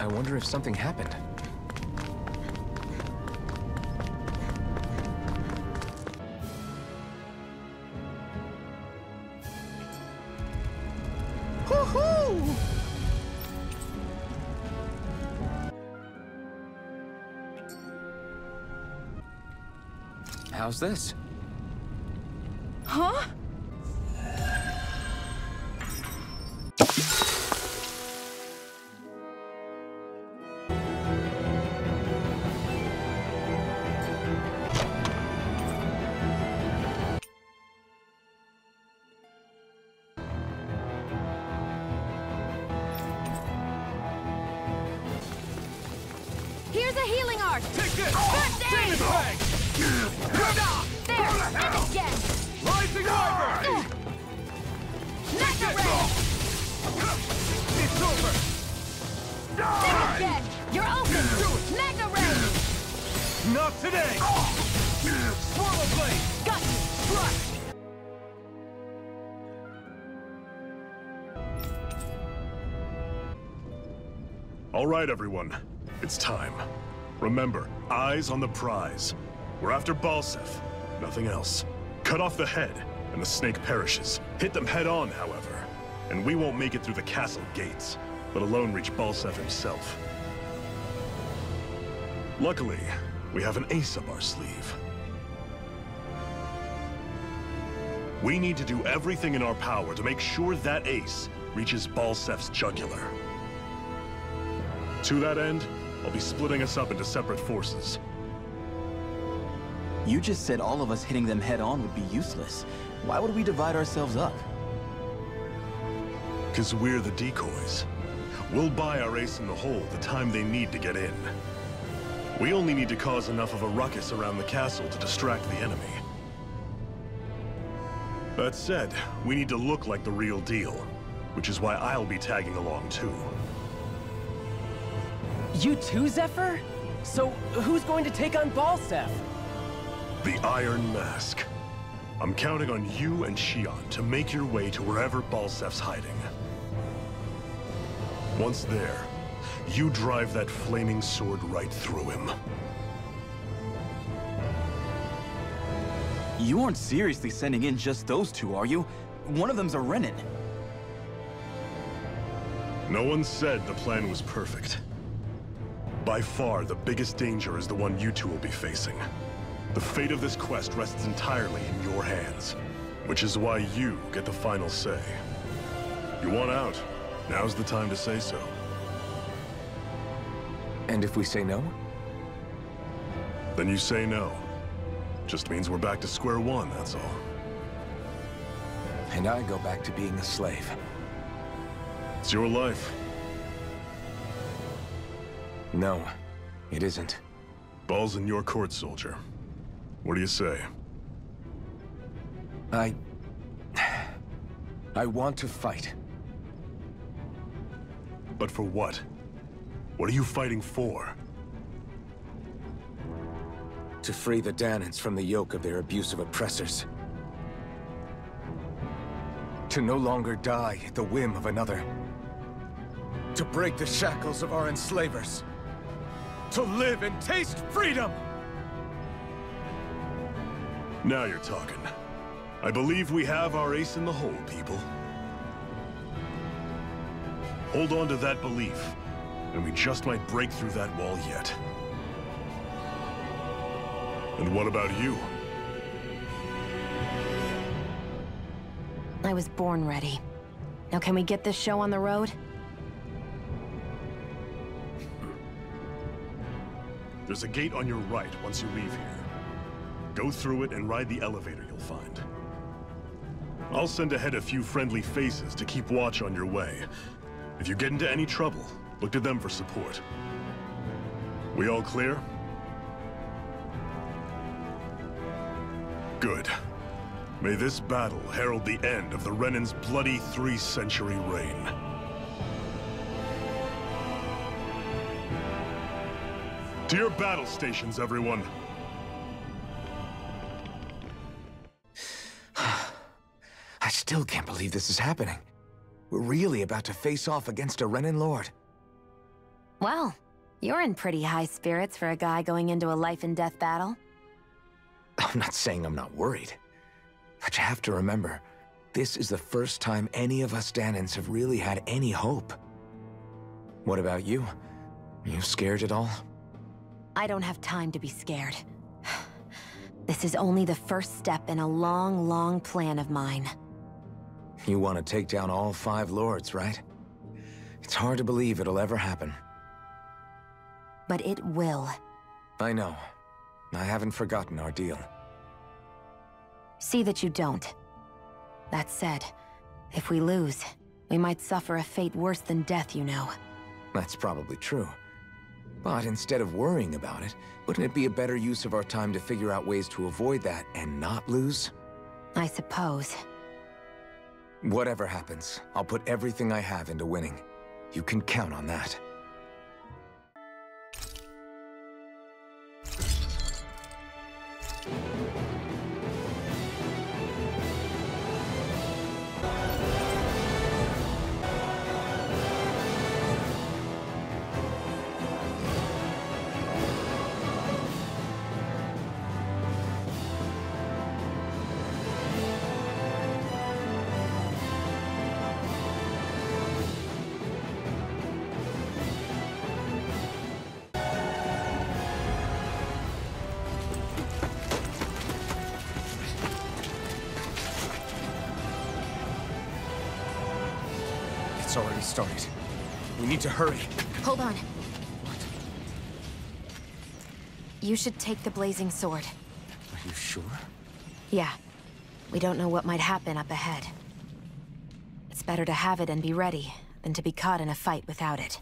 I wonder if something happened. Woohoo! How's this? Huh? Here's a healing arc! Take this! First aid! Demon Fang! There! And again! Rising Wyvern! Mega Ray! It's over! There again! You're open! Mega Ray! Not today! Swallow Blade! Got you! Strike! All right, everyone. It's time. Remember, eyes on the prize. We're after Balseph, nothing else. Cut off the head, and the snake perishes. Hit them head on, however, and we won't make it through the castle gates, let alone reach Balseph himself. Luckily, we have an ace up our sleeve. We need to do everything in our power to make sure that ace reaches Balseph's jugular. To that end, I'll be splitting us up into separate forces. You just said all of us hitting them head-on would be useless. Why would we divide ourselves up? 'Cause we're the decoys. We'll buy our ace in the hole the time they need to get in. We only need to cause enough of a ruckus around the castle to distract the enemy. That said, we need to look like the real deal, which is why I'll be tagging along too. You too, Zephyr? So, who's going to take on Balseph? The Iron Mask. I'm counting on you and Xion to make your way to wherever Balseph's hiding. Once there, you drive that flaming sword right through him. You aren't seriously sending in just those two, are you? One of them's a Renin. No one said the plan was perfect. By far, the biggest danger is the one you two will be facing. The fate of this quest rests entirely in your hands, which is why you get the final say. You want out? Now's the time to say so. And if we say no? Then you say no. Just means we're back to square one, that's all. And I go back to being a slave. It's your life. No, it isn't. Ball's in your court, soldier. What do you say? I want to fight. But for what? What are you fighting for? To free the Danans from the yoke of their abusive oppressors. To no longer die at the whim of another. To break the shackles of our enslavers. To live and taste freedom! Now you're talking. I believe we have our ace in the hole, people. Hold on to that belief, and we just might break through that wall yet. And what about you? I was born ready. Now can we get this show on the road? There's a gate on your right once you leave here. Go through it and ride the elevator you'll find. I'll send ahead a few friendly faces to keep watch on your way. If you get into any trouble, look to them for support. We all clear? Good. May this battle herald the end of the Renin's bloody 3-century reign. To your battle stations, everyone. I still can't believe this is happening. We're really about to face off against a Renin Lord. Well, you're in pretty high spirits for a guy going into a life-and-death battle. I'm not saying I'm not worried. But you have to remember, this is the first time any of us Danans have really had any hope. What about you? You scared at all? I don't have time to be scared. This is only the first step in a long, long plan of mine. You want to take down all 5 lords, right? It's hard to believe it'll ever happen. But it will. I know. I haven't forgotten our deal. See that you don't. That said, if we lose, we might suffer a fate worse than death, you know. That's probably true. But instead of worrying about it, wouldn't it be a better use of our time to figure out ways to avoid that and not lose? I suppose. Whatever happens, I'll put everything I have into winning. You can count on that. It's already started. We need to hurry. Hold on. You should take the blazing sword. Are you sure? Yeah. We don't know what might happen up ahead. It's better to have it and be ready than to be caught in a fight without it.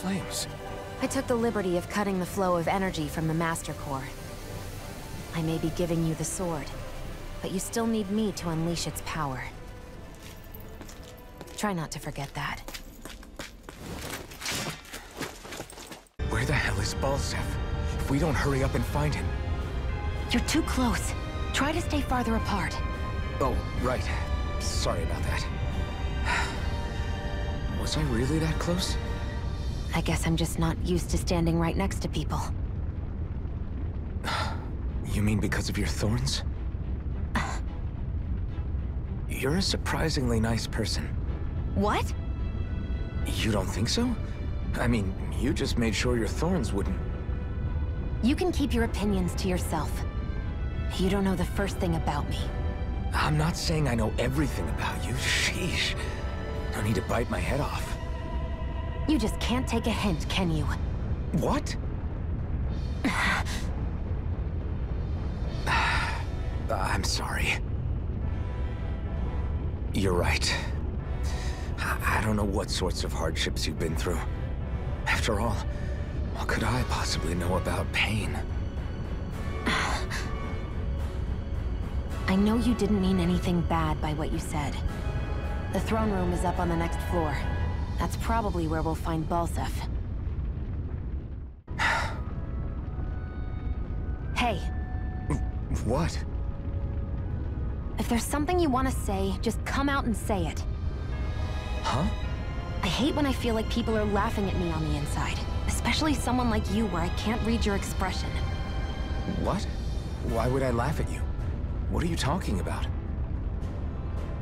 Flames. I took the liberty of cutting the flow of energy from the Master Core. I may be giving you the sword, but you still need me to unleash its power. Try not to forget that. Where the hell is Balsef? If we don't hurry up and find him... You're too close. Try to stay farther apart. Oh, right. Sorry about that. Was I really that close? I guess I'm just not used to standing right next to people. You mean because of your thorns? You're a surprisingly nice person. What? You don't think so? I mean, you just made sure your thorns wouldn't... You can keep your opinions to yourself. You don't know the first thing about me. I'm not saying I know everything about you. Sheesh. No need to bite my head off. You just can't take a hint, can you? What? I'm sorry. You're right. I don't know what sorts of hardships you've been through. After all, what could I possibly know about pain? I know you didn't mean anything bad by what you said. The throne room is up on the next floor. That's probably where we'll find Balsef. Hey. What? If there's something you want to say, just come out and say it. Huh? I hate when I feel like people are laughing at me on the inside. Especially someone like you where I can't read your expression. What? Why would I laugh at you? What are you talking about?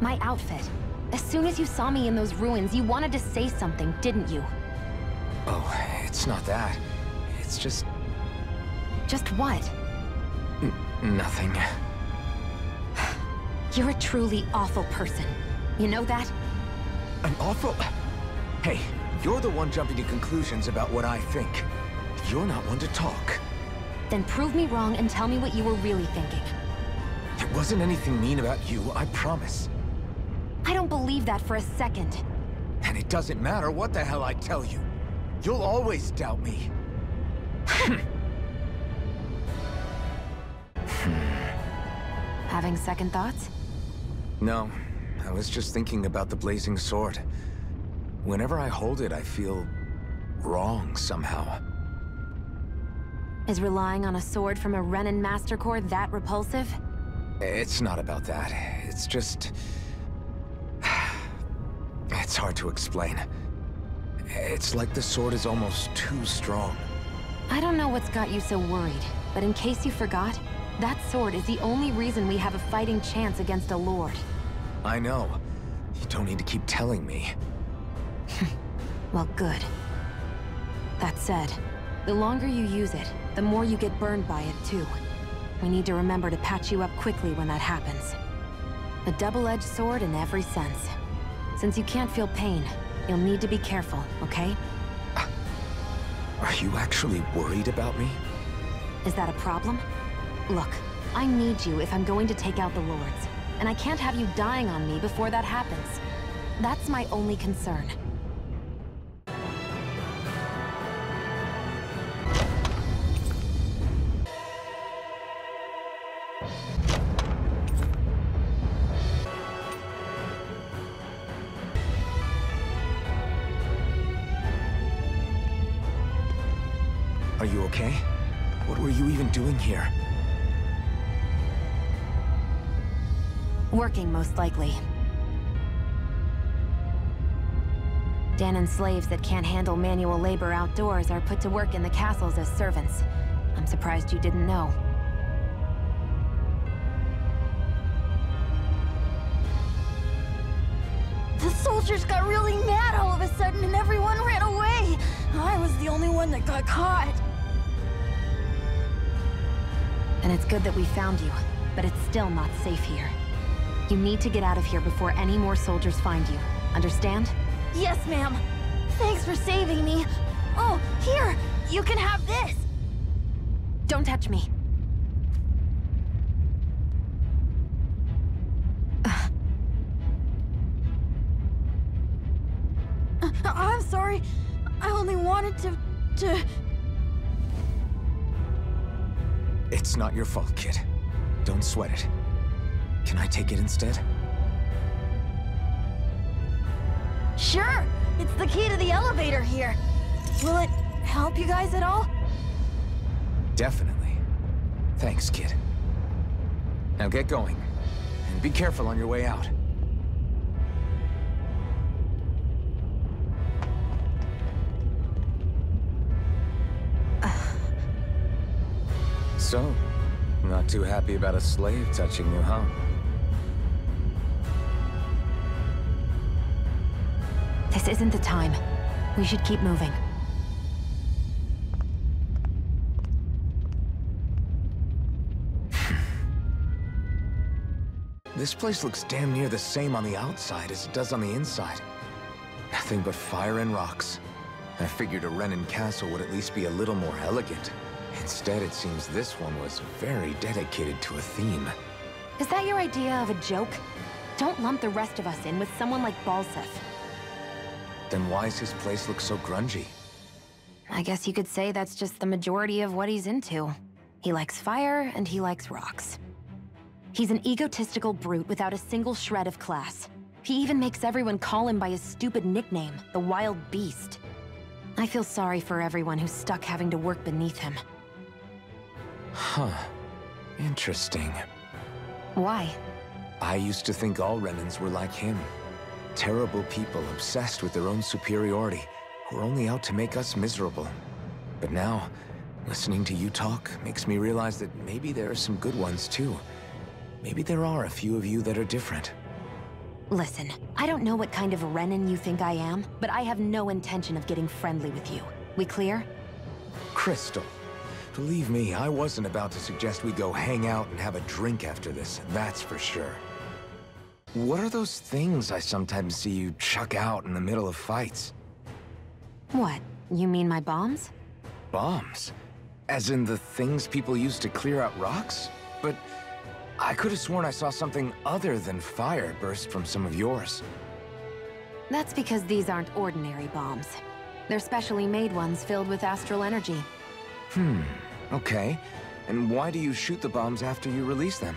My outfit. As soon as you saw me in those ruins, you wanted to say something, didn't you? Oh, it's not that. It's just... Just what? Nothing. You're a truly awful person. You know that? An awful... Hey, you're the one jumping to conclusions about what I think. You're not one to talk. Then prove me wrong and tell me what you were really thinking. There wasn't anything mean about you, I promise. I don't believe that for a second. And it doesn't matter what the hell I tell you. You'll always doubt me. Having second thoughts? No, I was just thinking about the blazing sword. Whenever I hold it, I feel wrong somehow. Is relying on a sword from a Renin Master Core that repulsive? It's not about that. It's just... It's hard to explain. It's like the sword is almost too strong. I don't know what's got you so worried, but in case you forgot, that sword is the only reason we have a fighting chance against a lord. I know. You don't need to keep telling me. Well, good. That said, the longer you use it, the more you get burned by it, too. We need to remember to patch you up quickly when that happens. A double-edged sword in every sense. Since you can't feel pain, you'll need to be careful, okay? Are you actually worried about me? Is that a problem? Look, I need you if I'm going to take out the lords, and I can't have you dying on me before that happens. That's my only concern. Are you okay? What were you even doing here? Working, most likely. Danan's slaves that can't handle manual labor outdoors are put to work in the castles as servants. I'm surprised you didn't know. The soldiers got really mad all of a sudden and everyone ran away. I was the only one that got caught. And it's good that we found you, but it's still not safe here. You need to get out of here before any more soldiers find you. Understand? Yes, ma'am. Thanks for saving me. Oh, here! You can have this! Don't touch me. I'm sorry. I only wanted to... It's not your fault, kid. Don't sweat it. Can I take it instead? Sure! It's the key to the elevator here. Will it help you guys at all? Definitely. Thanks, kid. Now get going. And be careful on your way out. So, not too happy about a slave touching you, huh? This isn't the time. We should keep moving. This place looks damn near the same on the outside as it does on the inside. Nothing but fire and rocks. I figured a Renin castle would at least be a little more elegant. Instead, it seems this one was very dedicated to a theme. Is that your idea of a joke? Don't lump the rest of us in with someone like Balsef. Then why's his place look so grungy? I guess you could say that's just the majority of what he's into. He likes fire, and he likes rocks. He's an egotistical brute without a single shred of class. He even makes everyone call him by his stupid nickname, the Wild Beast. I feel sorry for everyone who's stuck having to work beneath him. Huh. Interesting. Why? I used to think all Renins were like him. Terrible people obsessed with their own superiority, who are only out to make us miserable. But now, listening to you talk makes me realize that maybe there are some good ones too. Maybe there are a few of you that are different. Listen, I don't know what kind of Renin you think I am, but I have no intention of getting friendly with you. We clear? Crystal, believe me, I wasn't about to suggest we go hang out and have a drink after this, that's for sure. What are those things I sometimes see you chuck out in the middle of fights? What? You mean my bombs? Bombs? As in the things people use to clear out rocks? But I could have sworn I saw something other than fire burst from some of yours. That's because these aren't ordinary bombs. They're specially made ones filled with astral energy. Okay. And why do you shoot the bombs after you release them?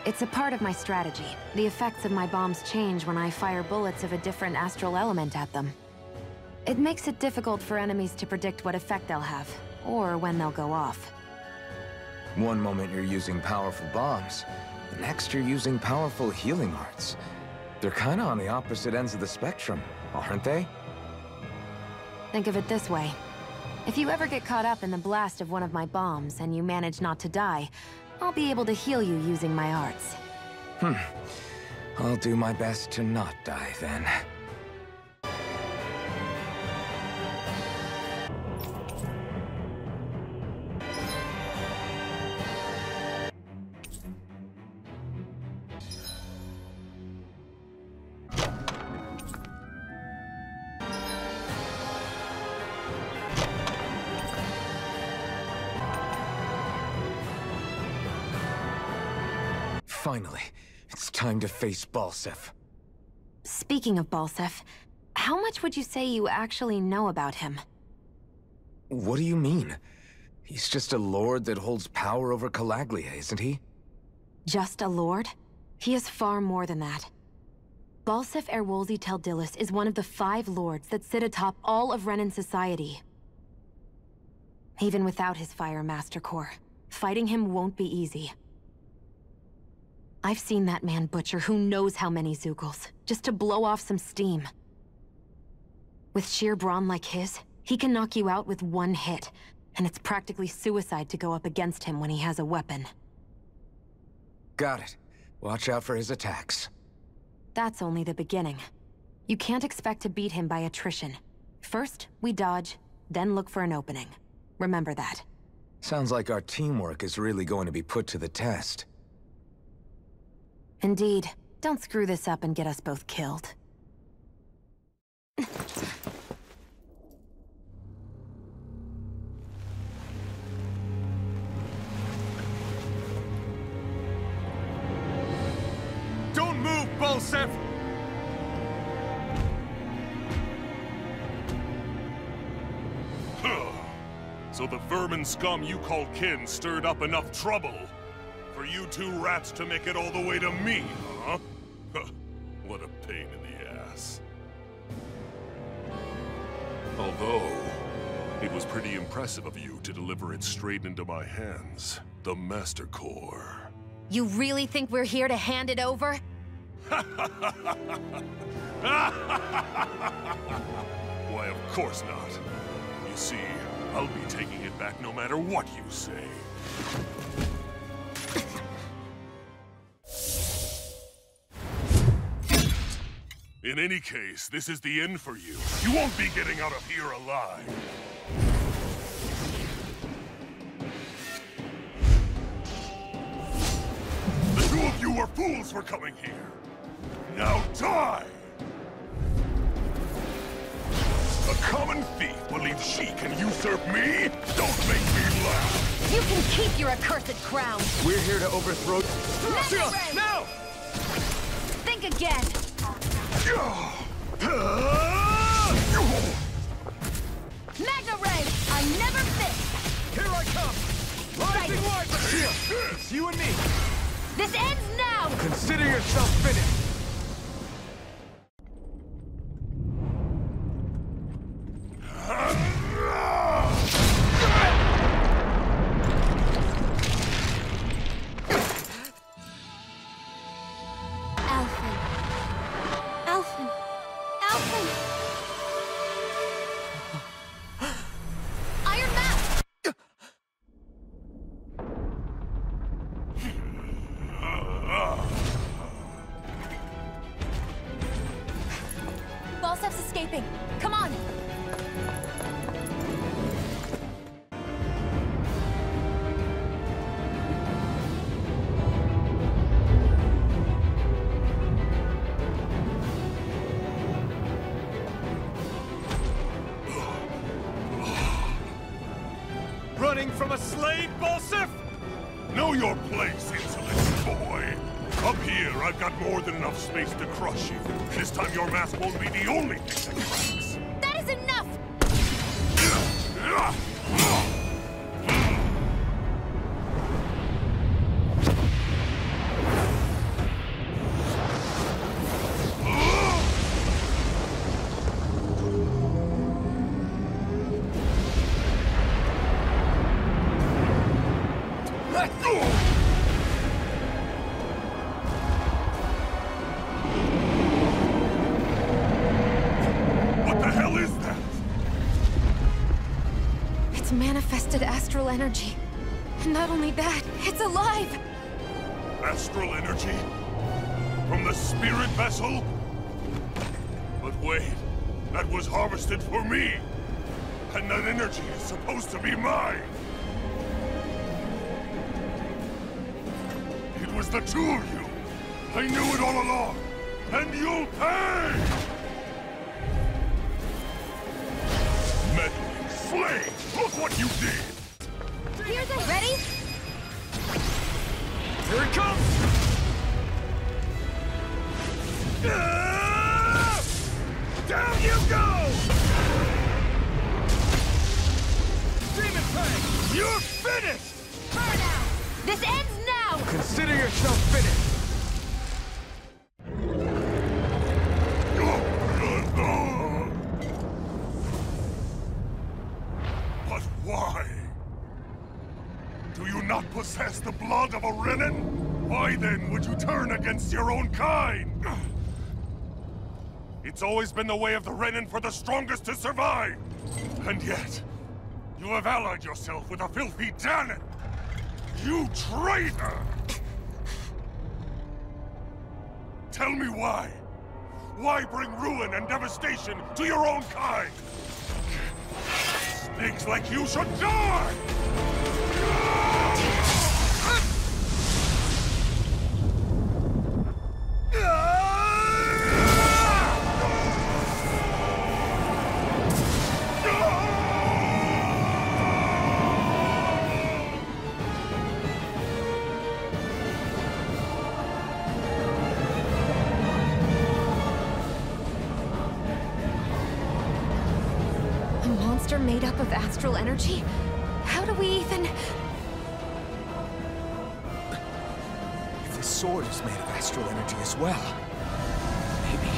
It's a part of my strategy. The effects of my bombs change when I fire bullets of a different astral element at them. It makes it difficult for enemies to predict what effect they'll have, or when they'll go off. One moment you're using powerful bombs, the next you're using powerful healing arts. They're kinda on the opposite ends of the spectrum, aren't they? Think of it this way. If you ever get caught up in the blast of one of my bombs and you manage not to die, I'll be able to heal you using my arts. I'll do my best to not die then. Finally, it's time to face Balsef. Speaking of Balsef, how much would you say you actually know about him? What do you mean? He's just a lord that holds power over Calaglia, isn't he? Just a lord? He is far more than that. Balsef Erwolzi Teldilis is one of the 5 lords that sit atop all of Renan society. Even without his Fire Master Core, fighting him won't be easy. I've seen that man butcher who knows how many Zeugles, just to blow off some steam. With sheer brawn like his, he can knock you out with one hit, and it's practically suicide to go up against him when he has a weapon. Got it. Watch out for his attacks. That's only the beginning. You can't expect to beat him by attrition. First, we dodge, then look for an opening. Remember that. Sounds like our teamwork is really going to be put to the test. Indeed. Don't screw this up and get us both killed. Don't move, Balsef! So the vermin scum you call kin stirred up enough trouble for you 2 rats to make it all the way to me, huh? What a pain in the ass. Although, it was pretty impressive of you to deliver it straight into my hands. The Master Core. You really think we're here to hand it over? Why, of course not. You see, I'll be taking it back no matter what you say. In any case, this is the end for you. You won't be getting out of here alive. The 2 of you were fools for coming here. Now die! A common thief believes she can usurp me? Don't make me laugh! You can keep your accursed crown! We're here to overthrow... Now! Think again! Magna Ray! I never miss! Here I come! Rising Wyvern! Here, it's you and me! This ends now! Consider yourself finished! Balsef's escaping. Come on! Running from a slave, Balsef? Know your place, insolent boy! Up here, I've got more than enough space to crush you. This time your mask won't be the only thing that cracks. That is enough! It's manifested astral energy. And not only that, it's alive! Astral energy? From the spirit vessel? But wait, that was harvested for me! And that energy is supposed to be mine! It was the two of you! I knew it all along! And you'll pay! Meddling slave! Look what you did! Here's it! Ready? Here it comes! Down you go! Demon Fang! You're finished! Burn out! This ends now! Consider yourself finished! But why? Do you not possess the blood of a Renin? Why then would you turn against your own kind? It's always been the way of the Renin for the strongest to survive! And yet, you have allied yourself with a filthy Danon! You traitor! Tell me why? Why bring ruin and devastation to your own kind? Snakes like you should die! A monster made up of astral energy? How do we even... If the sword is made of astral energy as well, maybe...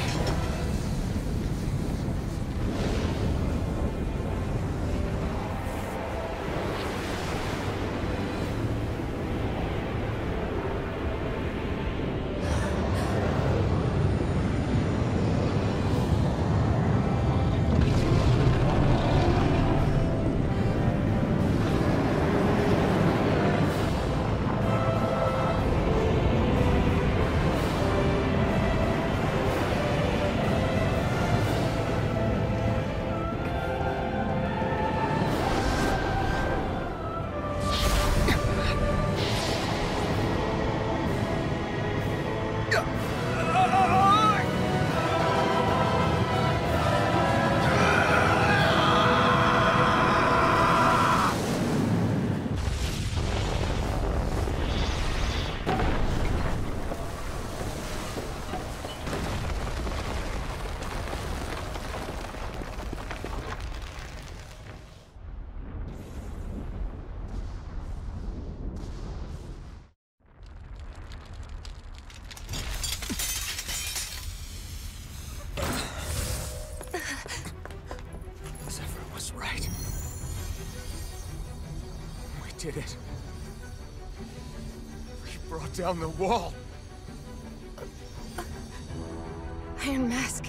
right. We did it. We brought down the wall. Iron Mask,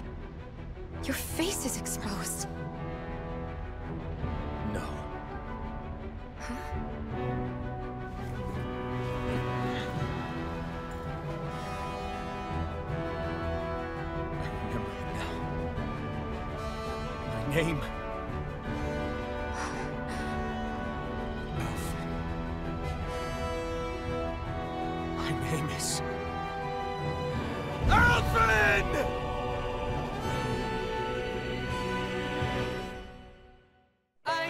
your face is exposed. No. I remember it now. My name. Alfred. My name is... Alfred!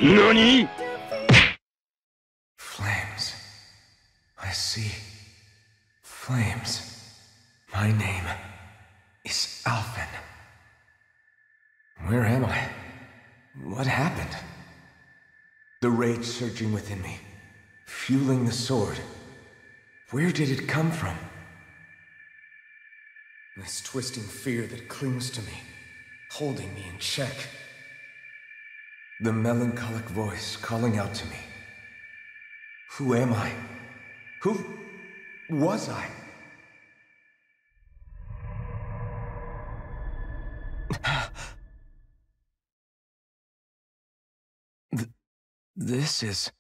NANI?! Flames. I see. Flames. My name is Alfred. Where am I? What happened? The rage surging within me, fueling the sword. Where did it come from? This twisting fear that clings to me, holding me in check. The melancholic voice calling out to me. Who am I? Who was I? This is...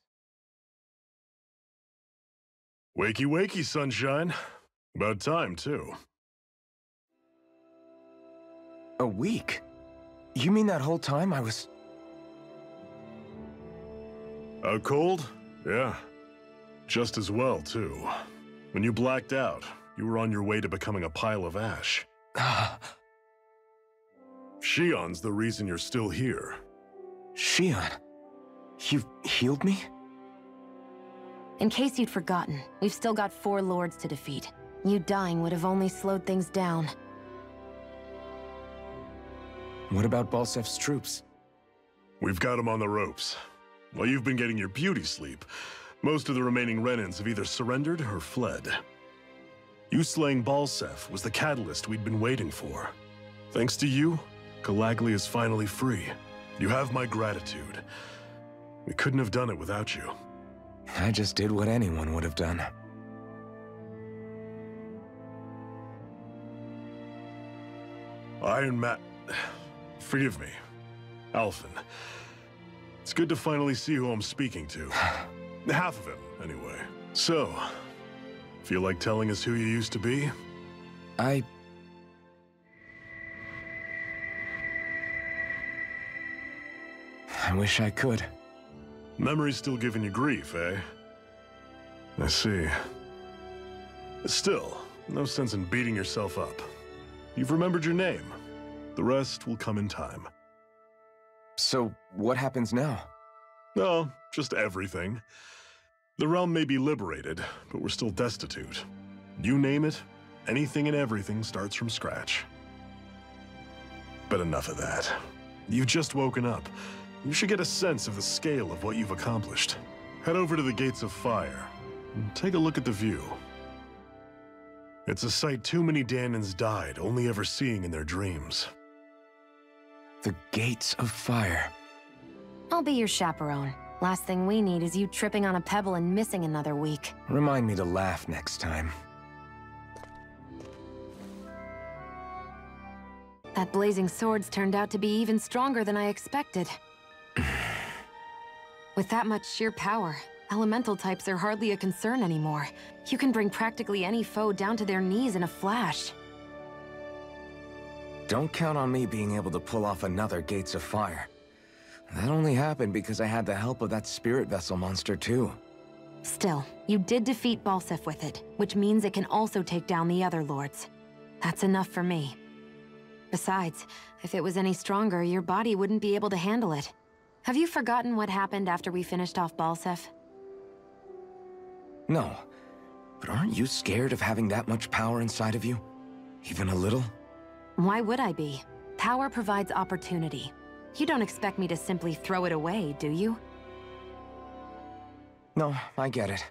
Wakey, wakey, sunshine. About time, too. a week? You mean that whole time I was... Out cold? Yeah. Just as well, too. When you blacked out, you were on your way to becoming a pile of ash. Shion's the reason you're still here. Shion, you've healed me? In case you'd forgotten, we've still got 4 lords to defeat. You dying would have only slowed things down. What about Balsef's troops? We've got them on the ropes. While you've been getting your beauty sleep, most of the remaining Renans have either surrendered or fled. You slaying Balsef was the catalyst we'd been waiting for. Thanks to you, Calagli is finally free. You have my gratitude. We couldn't have done it without you. I just did what anyone would have done. Iron Man... Forgive me. Alphen. It's good to finally see who I'm speaking to. Half of him, anyway. So, feel like telling us who you used to be? I wish I could. Memory's still giving you grief, eh? I see. Still, no sense in beating yourself up. You've remembered your name. The rest will come in time. So, what happens now? No, just everything. The realm may be liberated, but we're still destitute. You name it, anything and everything starts from scratch. But enough of that. You've just woken up. You should get a sense of the scale of what you've accomplished. Head over to the Gates of Fire and take a look at the view. It's a sight too many Danans died only ever seeing in their dreams. The Gates of Fire. I'll be your chaperone. Last thing we need is you tripping on a pebble and missing another week. Remind me to laugh next time. That blazing sword's turned out to be even stronger than I expected. With that much sheer power, elemental types are hardly a concern anymore. You can bring practically any foe down to their knees in a flash. Don't count on me being able to pull off another Gates of Fire. That only happened because I had the help of that spirit vessel monster too. Still, you did defeat Balsef with it, which means it can also take down the other lords. That's enough for me. Besides, if it was any stronger, your body wouldn't be able to handle it. Have you forgotten what happened after we finished off Balsef? No, but aren't you scared of having that much power inside of you? Even a little? Why would I be? Power provides opportunity. You don't expect me to simply throw it away, do you? No, I get it.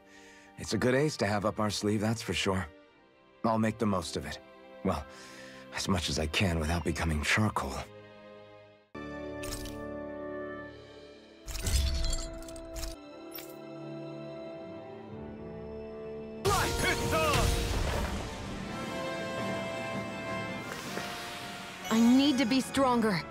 It's a good ace to have up our sleeve, that's for sure. I'll make the most of it. Well, as much as I can without becoming charcoal. I need to be stronger.